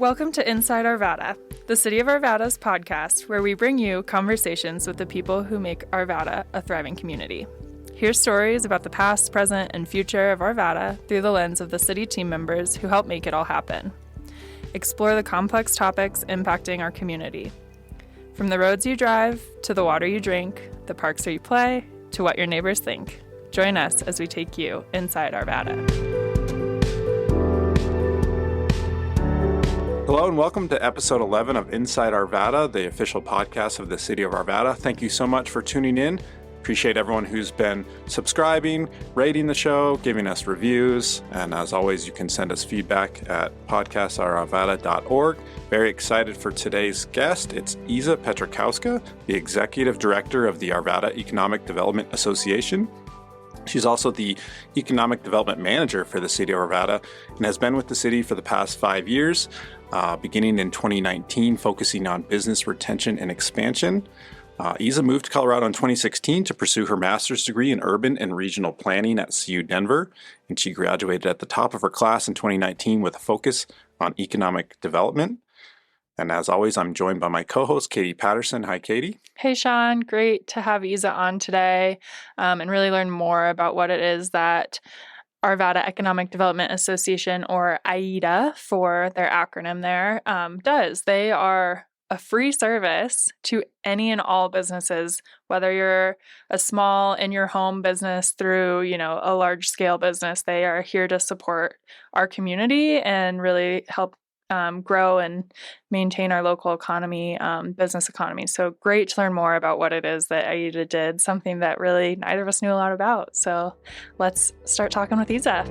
Welcome to Inside Arvada, the City of Arvada's podcast, where we bring you conversations with the people who make Arvada a thriving community. Hear stories about the past, present, and future of Arvada through the lens of the city team members who help make it all happen. Explore the complex topics impacting our community. From the roads you drive, to the water you drink, the parks where you play, to what your neighbors think. Join us as we take you inside Arvada. Hello and welcome to episode 11 of Inside Arvada, the official podcast of the City of Arvada. Thank you so much for tuning in. Appreciate everyone who's been subscribing, rating the show, giving us reviews, and as always, you can send us feedback at podcast@arvada.org. Very excited for today's guest. It's Isa Petrykowska, the Executive Director of the Arvada Economic Development Association. She's also the Economic Development Manager for the City of Arvada and has been with the city for the past 5 years, beginning in 2019, focusing on business retention and expansion. Isa moved to Colorado in 2016 to pursue her master's degree in urban and regional planning at CU Denver, and she graduated at the top of her class in 2019 with a focus on economic development. And as always, I'm joined by my co-host, Katie Patterson. Hi, Katie. Hey, Sean. Great to have Isa on today and really learn more about what it is that Arvada Economic Development Association, or AIDA for their acronym there, does. They are a free service to any and all businesses, whether you're a small in your home business through, a large scale business. They are here to support our community and really help grow and maintain our local economy, business economy. So great to learn more about what it is that AIDA did, something that really neither of us knew a lot about. So let's start talking with Isa.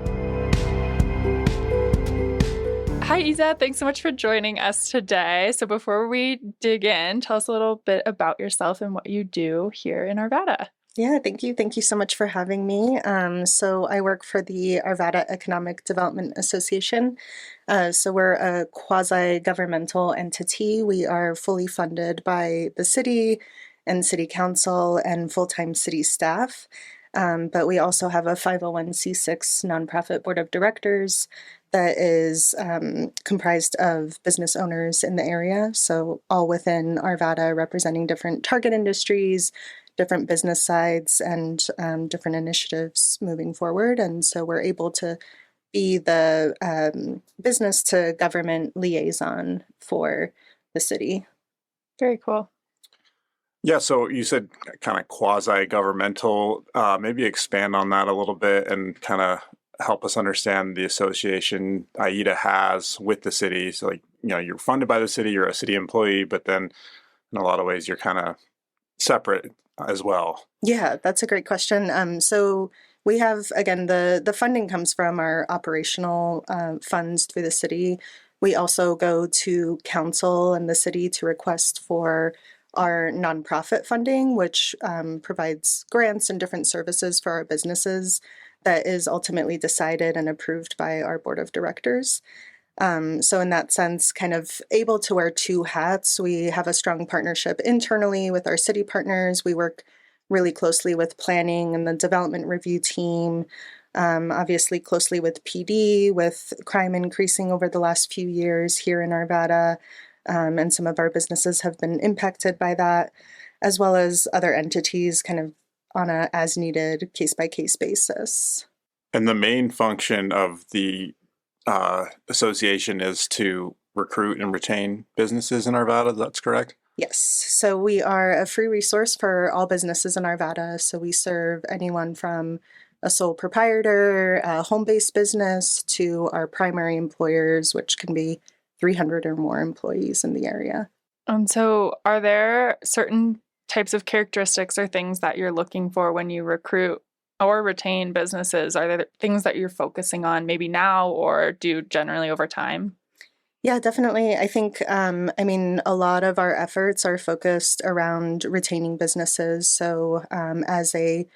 Hi, Isa. Thanks so much for joining us today. So before we dig in, tell us a little bit about yourself and what you do here in Arvada. Yeah, thank you. Thank you so much for having me. So I work for the Arvada Economic Development Association. So we're a quasi-governmental entity. We are fully funded by the city and city council and full-time city staff. But we also have a 501c6 nonprofit board of directors that is comprised of business owners in the area. So all within Arvada, representing different target industries, different business sides, and different initiatives moving forward. And so we're able to be the business to government liaison for the city. Very cool. Yeah, so you said kind of quasi-governmental. Maybe expand on that a little bit and kind of help us understand the association AIDA has with the city. So you're funded by the city, you're a city employee, but then in a lot of ways you're kind of separate as well. Yeah, that's a great question. So we have, again, the funding comes from our operational funds through the city. We also go to council and the city to request for our nonprofit funding, which provides grants and different services for our businesses that is ultimately decided and approved by our board of directors. So in that sense, kind of able to wear two hats. We have a strong partnership internally with our city partners. We work really closely with planning and the development review team, obviously closely with PD, with crime increasing over the last few years here in Arvada, and some of our businesses have been impacted by that, as well as other entities kind of on a as-needed, case-by-case basis. And the main function of the association is to recruit and retain businesses in Arvada, that's correct? Yes. So we are a free resource for all businesses in Arvada. So we serve anyone from a sole proprietor, a home-based business, to our primary employers, which can be 300 or more employees in the area. So are there certain types of characteristics or things that you're looking for when you recruit or retain businesses? Are there things that you're focusing on maybe now or do generally over time? Yeah, definitely. I think, a lot of our efforts are focused around retaining businesses. So as a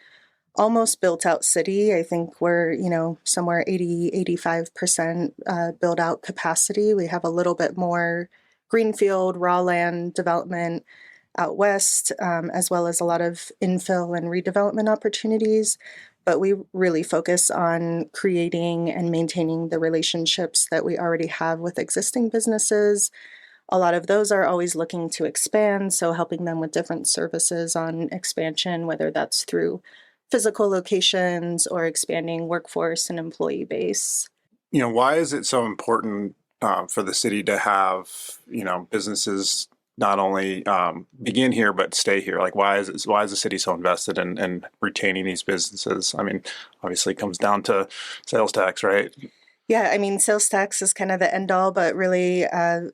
almost built out city, I think we're, somewhere 85% build out capacity. We have a little bit more greenfield, raw land development out west, as well as a lot of infill and redevelopment opportunities. but we really focus on creating and maintaining the relationships that we already have with existing businesses. A lot of those are always looking to expand, so helping them with different services on expansion, whether that's through physical locations or expanding workforce and employee base. Why is it so important for the city to have, businesses not only begin here but stay here? Like, why is the city so invested in retaining these businesses? I mean, obviously, it comes down to sales tax, right? Yeah, I mean, sales tax is kind of the end all, but really,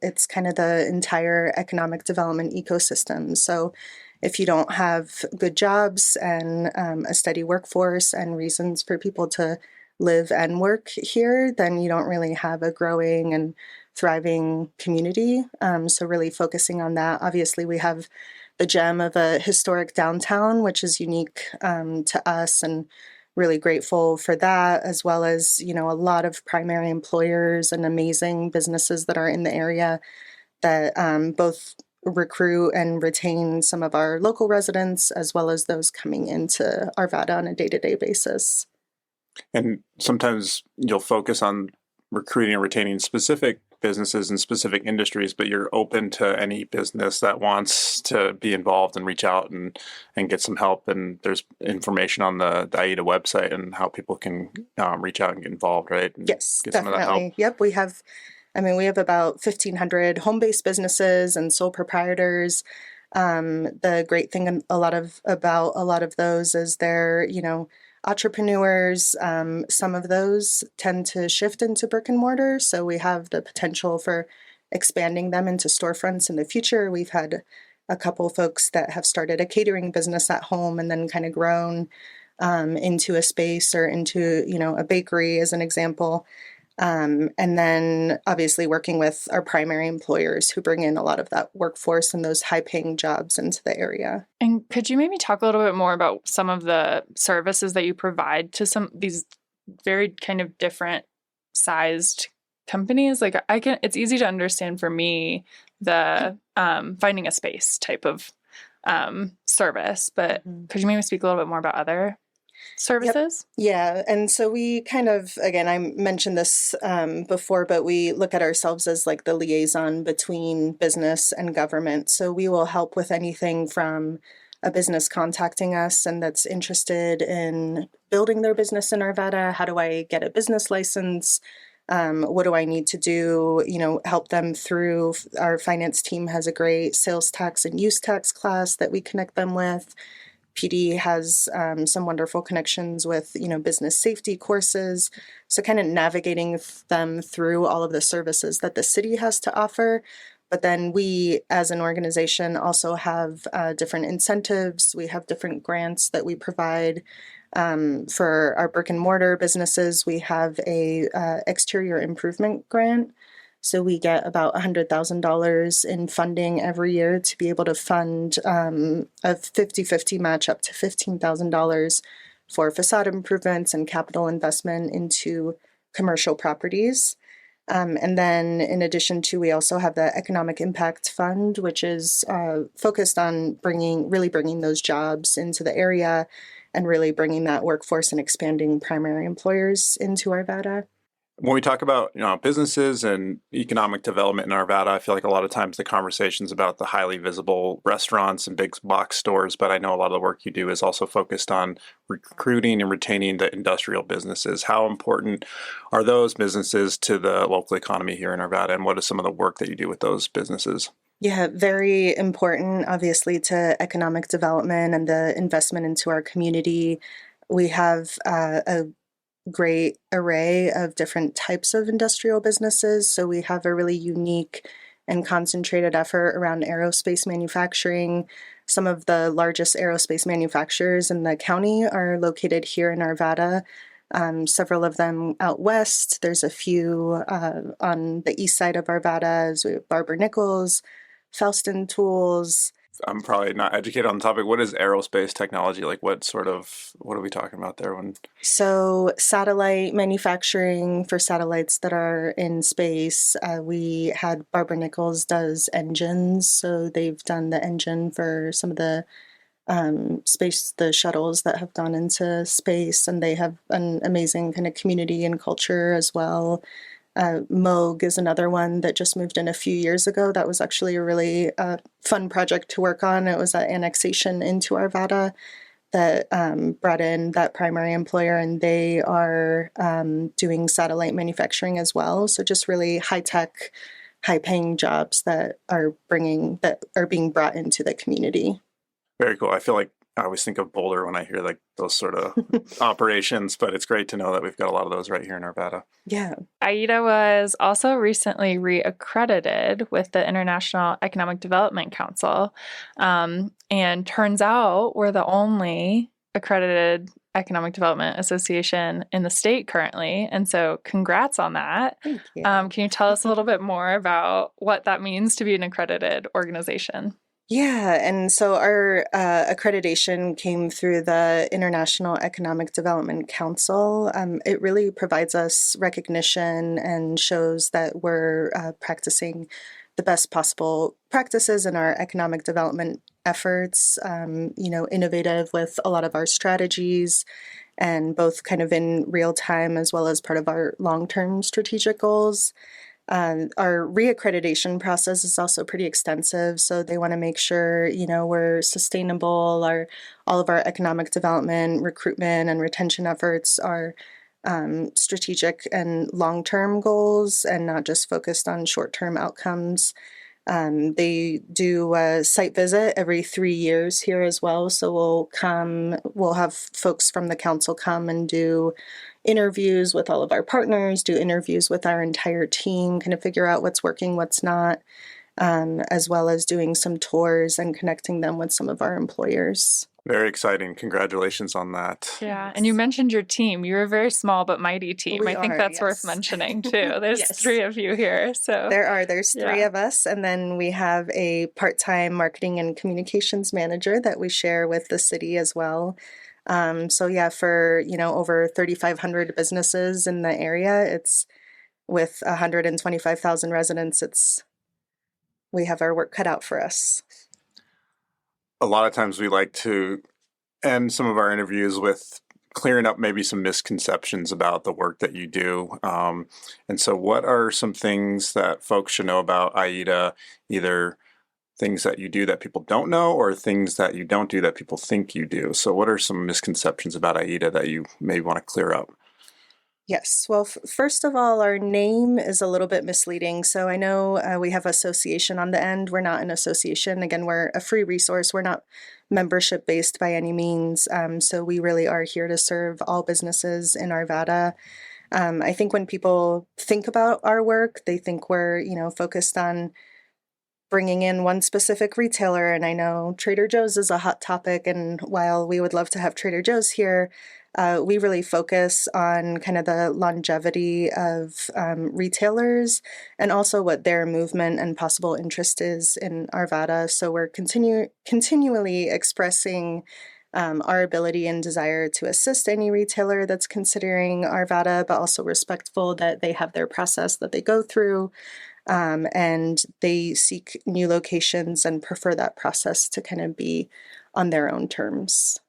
it's kind of the entire economic development ecosystem. So, if you don't have good jobs and a steady workforce and reasons for people to live and work here, then you don't really have a growing and thriving community. So, really focusing on that. Obviously, we have the gem of a historic downtown, which is unique to us, and really grateful for that, as well as, a lot of primary employers and amazing businesses that are in the area that both recruit and retain some of our local residents, as well as those coming into Arvada on a day-to-day basis. And sometimes you'll focus on recruiting and retaining specific businesses in specific industries, but you're open to any business that wants to be involved and reach out and get some help. And there's information on the AIDA website and how people can reach out and get involved, right? And Yes, get some of that help. definitely. Yep, we have about 1,500 home-based businesses and sole proprietors. The great thing about a lot of those is they're, entrepreneurs. Some of those tend to shift into brick and mortar, so we have the potential for expanding them into storefronts in the future. We've had a couple folks that have started a catering business at home and then kind of grown into a space or into, a bakery as an example. And then obviously working with our primary employers who bring in a lot of that workforce and those high-paying jobs into the area. And could you maybe talk a little bit more about some of the services that you provide to some these very kind of different sized companies? Like it's easy to understand for me the finding a space type of service, but could you maybe speak a little bit more about other services? Yep. Yeah. And so we kind of, again, I mentioned this before, but we look at ourselves as like the liaison between business and government. So we will help with anything from a business contacting us and that's interested in building their business in Arvada. How do I get a business license? What do I need to do? Help them through. Our finance team has a great sales tax and use tax class that we connect them with. PD has some wonderful connections with, business safety courses. So kind of navigating them through all of the services that the city has to offer. But then we, as an organization, also have different incentives. We have different grants that we provide. For our brick and mortar businesses, we have a exterior improvement grant. So we get about $100,000 in funding every year to be able to fund a 50-50 match up to $15,000 for facade improvements and capital investment into commercial properties. And then in addition to, we also have the Economic Impact Fund, which is focused on bringing those jobs into the area and really bringing that workforce and expanding primary employers into Arvada. When we talk about businesses and economic development in Arvada, I feel like a lot of times the conversation's about the highly visible restaurants and big box stores, but I know a lot of the work you do is also focused on recruiting and retaining the industrial businesses. How important are those businesses to the local economy here in Arvada, and what is some of the work that you do with those businesses? Yeah, very important, obviously, to economic development and the investment into our community. We have a great array of different types of industrial businesses. So we have a really unique and concentrated effort around aerospace manufacturing. Some of the largest aerospace manufacturers in the county are located here in Arvada. Several of them out west. There's a few on the east side of Arvada, as we have Barber-Nichols, Falston Tools. I'm probably not educated on the topic. What is aerospace technology? Like what are we talking about there? So satellite manufacturing for satellites that are in space. We had Barber-Nichols does engines. So they've done the engine for some of the space, the shuttles that have gone into space, and they have an amazing kind of community and culture as well. Moog is another one that just moved in a few years ago. That was actually a really fun project to work on. It was an annexation into Arvada that brought in that primary employer, and they are doing satellite manufacturing as well. So just really high-tech, high-paying jobs that are being brought into the community. Very cool. I feel like I always think of Boulder when I hear like those sort of operations, but it's great to know that we've got a lot of those right here in Arvada. Yeah. AIDA was also recently reaccredited with the International Economic Development Council. And turns out we're the only accredited economic development association in the state currently. And so congrats on that. Thank you. Can you tell us a little bit more about what that means to be an accredited organization? Yeah, and so our accreditation came through the International Economic Development Council. It really provides us recognition and shows that we're practicing the best possible practices in our economic development efforts, innovative with a lot of our strategies, and both kind of in real time as well as part of our long-term strategic goals. Our reaccreditation process is also pretty extensive, so they want to make sure, we're sustainable. All of our economic development, recruitment, and retention efforts are strategic and long-term goals and not just focused on short-term outcomes. They do a site visit every 3 years here as well, so we'll have folks from the council come and do interviews with all of our partners, do interviews with our entire team, kind of figure out what's working, what's not, as well as doing some tours and connecting them with some of our employers. Very exciting. Congratulations on that. Yeah. And you mentioned your team. You're a very small but mighty team. I think that's worth mentioning too. There's Yes. 3 of you here. So There's 3 of us, and then we have a part-time marketing and communications manager that we share with the city as well. For over 3,500 businesses in the area, it's with 125,000 residents. We have our work cut out for us. A lot of times we like to end some of our interviews with clearing up maybe some misconceptions about the work that you do. And so what are some things that folks should know about AIDA, either things that you do that people don't know or things that you don't do that people think you do? So what are some misconceptions about AIDA that you may want to clear up? Yes. Well, first of all, our name is a little bit misleading. So I know we have association on the end. We're not an association. Again, we're a free resource. We're not membership based by any means. So we really are here to serve all businesses in Arvada. I think when people think about our work, they think we're, focused on bringing in one specific retailer. And I know Trader Joe's is a hot topic. And while we would love to have Trader Joe's here, we really focus on kind of the longevity of retailers and also what their movement and possible interest is in Arvada. So we're continually expressing our ability and desire to assist any retailer that's considering Arvada, but also respectful that they have their process that they go through. And they seek new locations and prefer that process to kind of be on their own terms.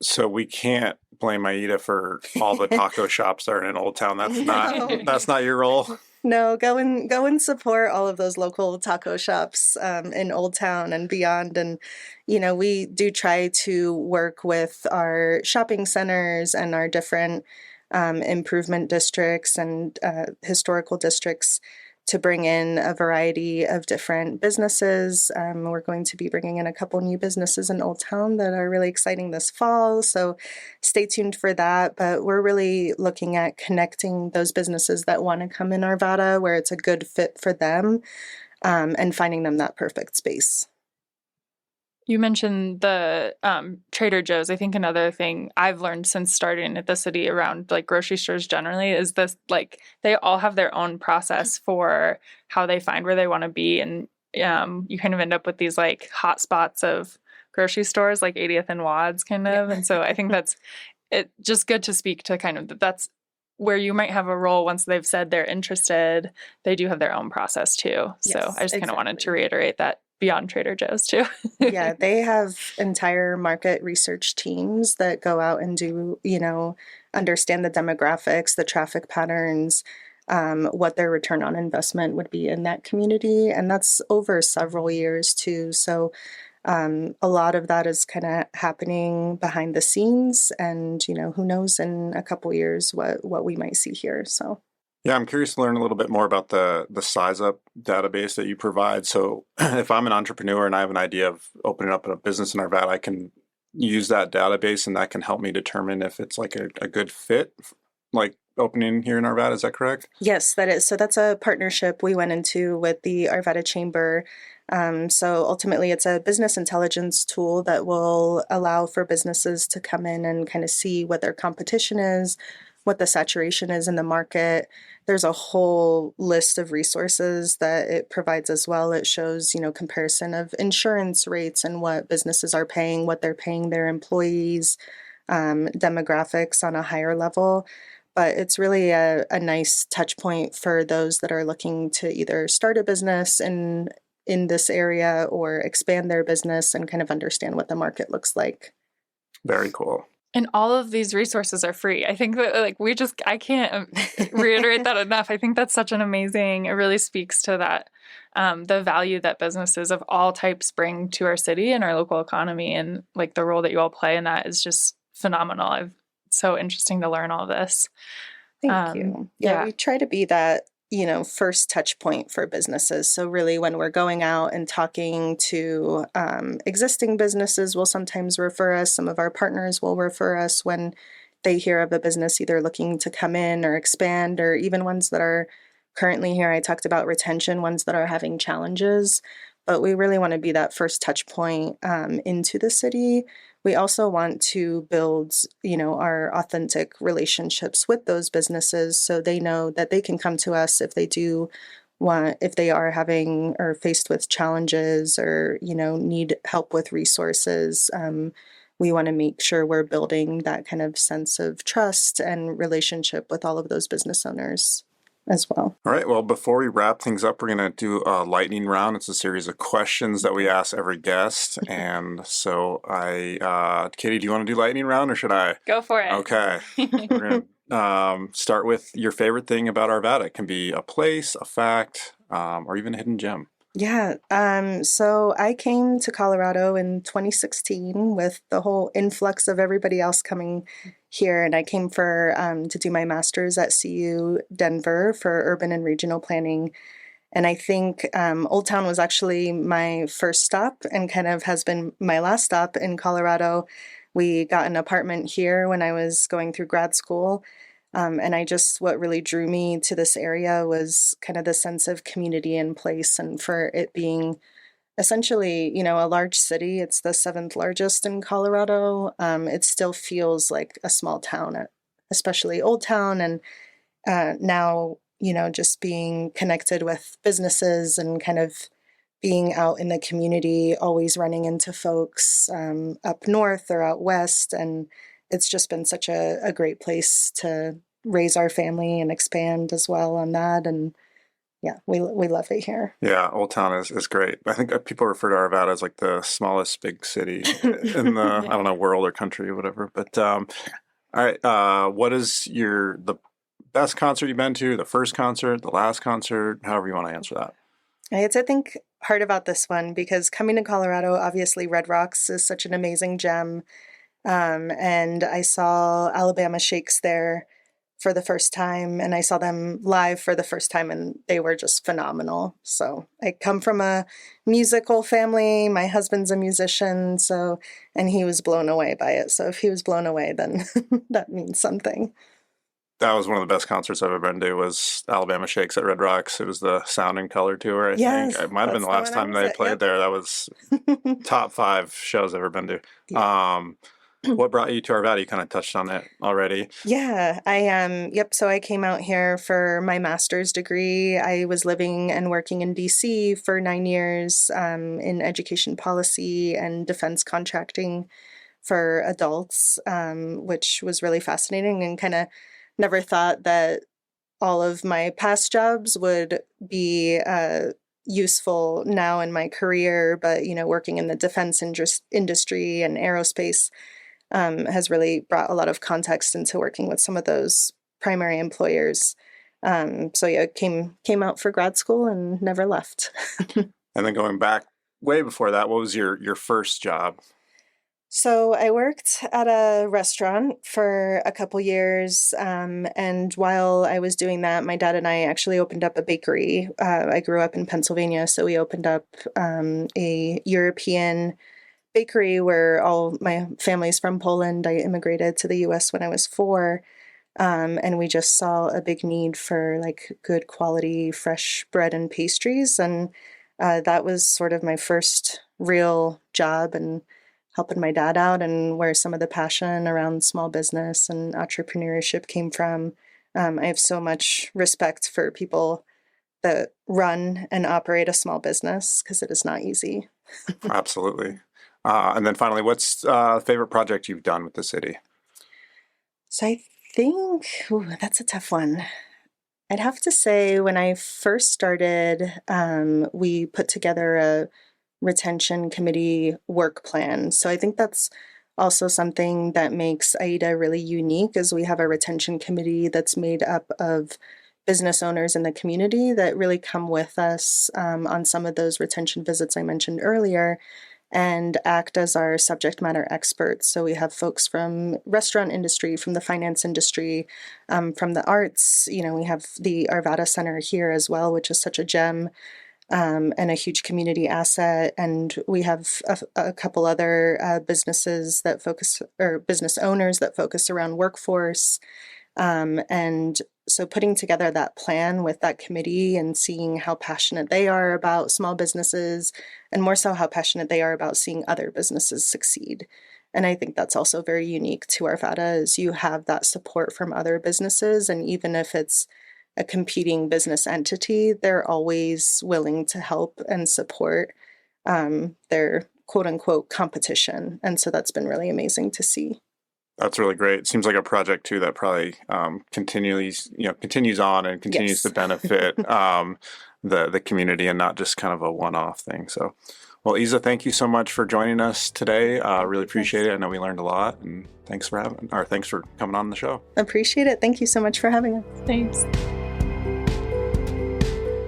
So we can't blame AIDA for all the taco shops that are in Old Town. That's not your role. No, go and support all of those local taco shops in Old Town and beyond. And, we do try to work with our shopping centers and our different improvement districts and historical districts to bring in a variety of different businesses. We're going to be bringing in a couple new businesses in Old Town that are really exciting this fall, so stay tuned for that. But we're really looking at connecting those businesses that want to come in Arvada where it's a good fit for them, and finding them that perfect space. You mentioned the Trader Joe's. I think another thing I've learned since starting at the city around like grocery stores generally is this, like, they all have their own process for how they find where they want to be. And you kind of end up with these like hot spots of grocery stores like 80th and Wads kind of. And so I think that's just good to speak to kind of that's where you might have a role once they've said they're interested. They do have their own process too. So Yes, I just kind of wanted to reiterate that beyond Trader Joe's too. Yeah, they have entire market research teams that go out and do, understand the demographics, the traffic patterns, what their return on investment would be in that community. And that's over several years too. So a lot of that is kind of happening behind the scenes. And, who knows in a couple years what we might see here. So. Yeah, I'm curious to learn a little bit more about the Size Up database that you provide. So if I'm an entrepreneur and I have an idea of opening up a business in Arvada, I can use that database and that can help me determine if it's like a good fit, like opening here in Arvada. Is that correct? Yes, that is. So that's a partnership we went into with the Arvada Chamber. So ultimately, it's a business intelligence tool that will allow for businesses to come in and kind of see what their competition is, what the saturation is in the market. There's a whole list of resources that it provides as well. It shows, comparison of insurance rates and what businesses are paying, what they're paying their employees, demographics on a higher level. But it's really a nice touch point for those that are looking to either start a business in this area or expand their business and kind of understand what the market looks like. Very cool. And all of these resources are free. I think that I can't reiterate that enough. I think that's such an amazing, it really speaks to that, the value that businesses of all types bring to our city and our local economy. And like the role that you all play in that is just phenomenal. It's so interesting to learn all this. Thank you. Yeah, we try to be that, first touch point for businesses. So really when we're going out and talking to existing businesses will sometimes refer us. Some of our partners will refer us when they hear of a business either looking to come in or expand, or even ones that are currently here. I talked about retention, ones that are having challenges, but we really want to be that first touch point into the city. We also want to build, our authentic relationships with those businesses so they know that they can come to us if they are having or faced with challenges or, need help with resources. We want to make sure we're building that kind of sense of trust and relationship with all of those business owners as well. All right. Well, before we wrap things up, we're going to do a lightning round. It's a series of questions that we ask every guest. And so Katie, do you want to do lightning round or should I? Go for it. Okay. We're going to start with your favorite thing about Arvada. It can be a place, a fact, or even a hidden gem. Yeah. So I came to Colorado in 2016 with the whole influx of everybody else coming here. And I came to do my master's at CU Denver for urban and regional planning. And I think Old Town was actually my first stop and kind of has been my last stop in Colorado. We got an apartment here when I was going through grad school. And what really drew me to this area was kind of the sense of community and place, and for it being essentially, a large city. It's the 7th largest in Colorado. It still feels like a small town, especially Old Town. And now, just being connected with businesses and kind of being out in the community, always running into folks up north or out west. And it's just been such a great place to raise our family and expand as well on that. And yeah, we love it here. Yeah, Old Town is great. I think people refer to Arvada as like the smallest big city in the, I don't know, world or country or whatever. But all right, what is the best concert you've been to, the first concert, the last concert, however you want to answer that? I had to think hard about this one because coming to Colorado, obviously Red Rocks is such an amazing gem. And I saw Alabama Shakes there for the first time, and I saw them live for the first time, and they were just phenomenal. So I come from a musical family. My husband's a musician, and he was blown away by it. So if he was blown away, then that means something. That was one of the best concerts I've ever been to, was Alabama Shakes at Red Rocks. It was the Sound and Color tour, I think. It might have been the last time they played there. That was top 5 shows I've ever been to. Yeah. What brought you to Arvada? You kind of touched on it already. Yeah, so I came out here for my master's degree. I was living and working in DC for 9 years in education policy and defense contracting for adults, which was really fascinating, and kind of never thought that all of my past jobs would be useful now in my career, but, working in the defense industry and aerospace has really brought a lot of context into working with some of those primary employers. So yeah, came out for grad school and never left. And then going back way before that, what was your first job? So I worked at a restaurant for a couple years, and while I was doing that, my dad and I actually opened up a bakery. I grew up in Pennsylvania, so we opened up a European bakery where all my family's from Poland. I immigrated to the U.S. when I was 4, and we just saw a big need for like good quality fresh bread and pastries, and that was sort of my first real job and helping my dad out, and where some of the passion around small business and entrepreneurship came from. I have so much respect for people that run and operate a small business because it is not easy. Absolutely. And then finally, what's a favorite project you've done with the city? So I think, that's a tough one. I'd have to say when I first started, we put together a retention committee work plan. So I think that's also something that makes AIDA really unique, is we have a retention committee that's made up of business owners in the community that really come with us on some of those retention visits I mentioned earlier and act as our subject matter experts. So we have folks from restaurant industry, from the finance industry, from the arts. We have the Arvada Center here as well, which is such a gem and a huge community asset. And we have a couple other businesses that focus, or business owners that focus around workforce. And so putting together that plan with that committee and seeing how passionate they are about small businesses, and more so how passionate they are about seeing other businesses succeed. And I think that's also very unique to Arvada, is you have that support from other businesses, and even if it's a competing business entity, they're always willing to help and support their quote unquote competition. And so that's been really amazing to see. That's really great. It seems like a project too that probably continues on and continues Yes. to benefit the community and not just kind of a one-off thing. So, well, Isa, thank you so much for joining us today. Really appreciate it. I know we learned a lot, and thanks for coming on the show. Appreciate it. Thank you so much for having us. Thanks.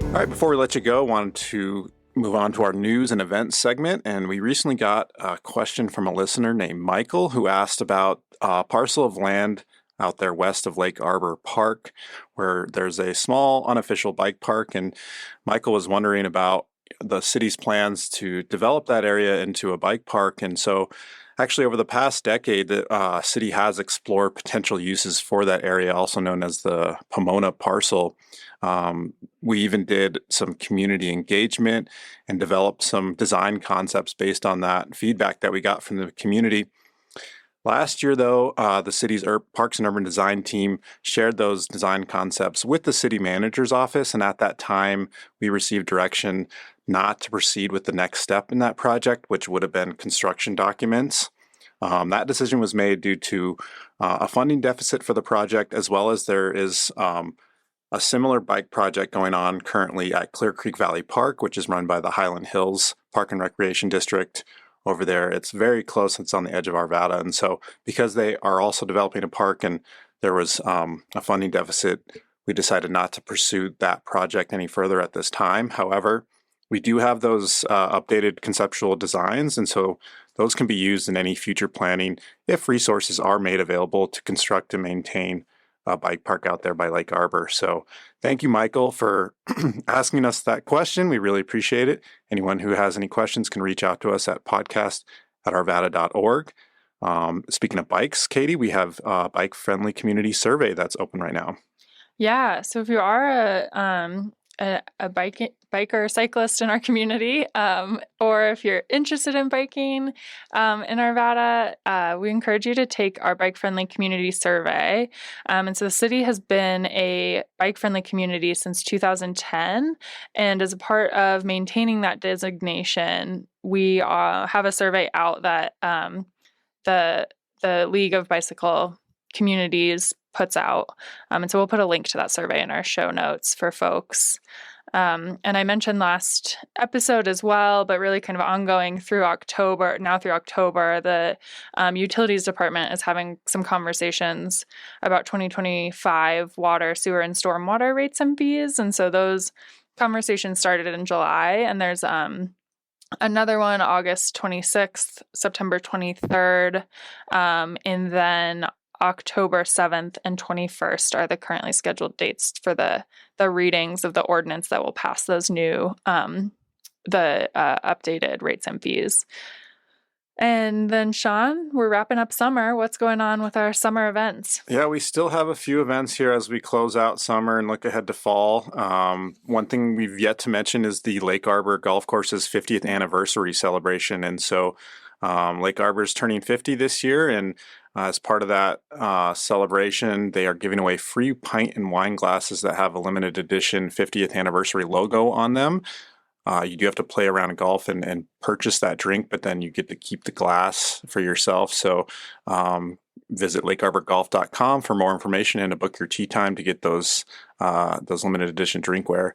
All right, before we let you go, I wanted to move on to our news and events segment. And we recently got a question from a listener named Michael, who asked about a parcel of land out there west of Lake Arbor Park, where there's a small unofficial bike park. And Michael was wondering about the city's plans to develop that area into a bike park. And so actually over the past decade, the city has explored potential uses for that area, also known as the Pomona parcel. We even did some community engagement and developed some design concepts based on that feedback that we got from the community. Last year, though, the city's Parks and Urban Design team shared those design concepts with the city manager's office, and at that time, we received direction not to proceed with the next step in that project, which would have been construction documents. That decision was made due to a funding deficit for the project, as well as there is a similar bike project going on currently at Clear Creek Valley Park, which is run by the Highland Hills Park and Recreation District over there. It's very close. It's on the edge of Arvada. And so because they are also developing a park and there was a funding deficit, we decided not to pursue that project any further at this time. However, we do have those updated conceptual designs, and so those can be used in any future planning if resources are made available to construct and maintain a bike park out there by Lake Arbor. So thank you, Michael, for asking us that question. We really appreciate it. Anyone who has any questions can reach out to us at podcast@arvada.org. Speaking of bikes, Katie, we have a bike-friendly community survey that's open right now. Yeah, so if you are a biker cyclist in our community, or if you're interested in biking in Arvada, we encourage you to take our bike-friendly community survey. And so the city has been a bike-friendly community since 2010, and as a part of maintaining that designation, we have a survey out that the League of Bicycle Communities puts out. And so we'll put a link to that survey in our show notes for folks. And I mentioned last episode as well, but really kind of ongoing through October, the Utilities Department is having some conversations about 2025 water, sewer, and stormwater rates and fees. And so those conversations started in July, and there's another one August 26th, September 23rd, and then October 7th and 21st are the currently scheduled dates for the readings of the ordinance that will pass those new updated rates and fees. And then, Sean, we're wrapping up summer. What's going on with our summer events? Yeah, we still have a few events here as we close out summer and look ahead to fall. One thing we've yet to mention is the Lake Arbor Golf Course's 50th anniversary celebration. And so Lake Arbor is turning 50 this year, and as part of that celebration, they are giving away free pint and wine glasses that have a limited edition 50th anniversary logo on them. You do have to play around golf and purchase that drink, but then you get to keep the glass for yourself. So visit lakearborgolf.com for more information and to book your tee time to get those limited edition drinkware.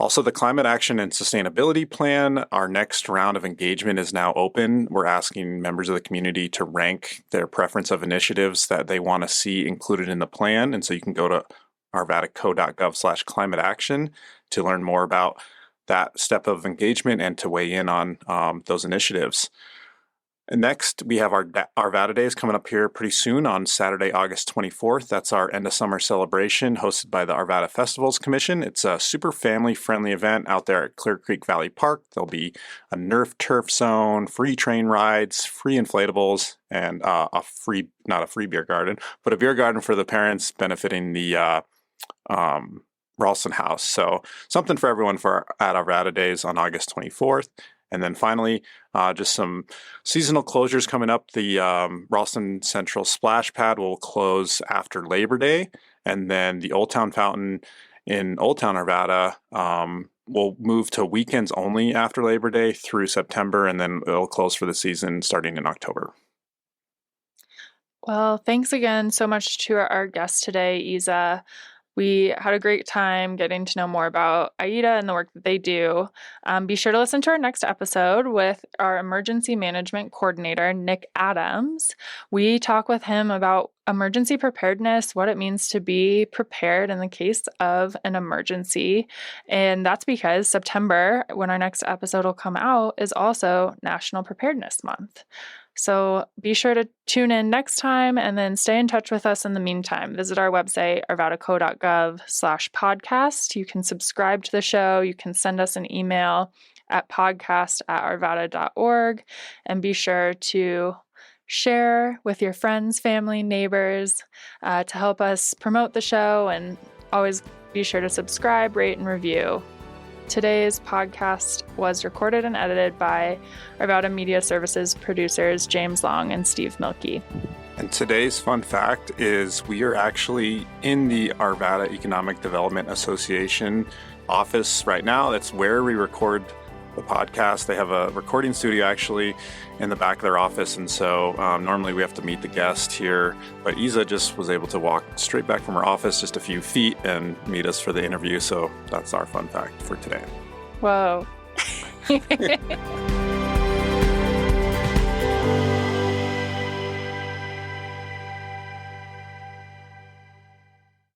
Also, the Climate Action and Sustainability Plan, our next round of engagement is now open. We're asking members of the community to rank their preference of initiatives that they want to see included in the plan. And so you can go to arvadaco.gov/climateaction to learn more about that step of engagement and to weigh in on those initiatives. And next, we have our Arvada Days coming up here pretty soon on Saturday, August 24th. That's our end of summer celebration hosted by the Arvada Festivals Commission. It's a super family-friendly event out there at Clear Creek Valley Park. There'll be a Nerf turf zone, free train rides, free inflatables, and not a free beer garden, but a beer garden for the parents benefiting the Ralston House. So something for everyone at Arvada Days on August 24th. And then finally, just some seasonal closures coming up. The Ralston Central Splash Pad will close after Labor Day. And then the Old Town Fountain in Old Town Arvada will move to weekends only after Labor Day through September. And then it'll close for the season starting in October. Well, thanks again so much to our guest today, Isa. We had a great time getting to know more about AIDA and the work that they do. Be sure to listen to our next episode with our emergency management coordinator, Nick Adams. We talk with him about emergency preparedness, what it means to be prepared in the case of an emergency. And that's because September, when our next episode will come out, is also National Preparedness Month. So be sure to tune in next time and then stay in touch with us in the meantime. Visit our website, arvadaco.gov/podcast. You can subscribe to the show. You can send us an email at podcast@arvada.org. And be sure to share with your friends, family, neighbors to help us promote the show. And always be sure to subscribe, rate, and review. Today's podcast was recorded and edited by Arvada Media Services producers James Long and Steve Milkey. And today's fun fact is we are actually in the Arvada Economic Development Association office right now. That's where we record the podcast. They have a recording studio actually in the back of their office, and so normally we have to meet the guest here, but Isa just was able to walk straight back from her office just a few feet and meet us for the interview, so that's our fun fact for today. Whoa.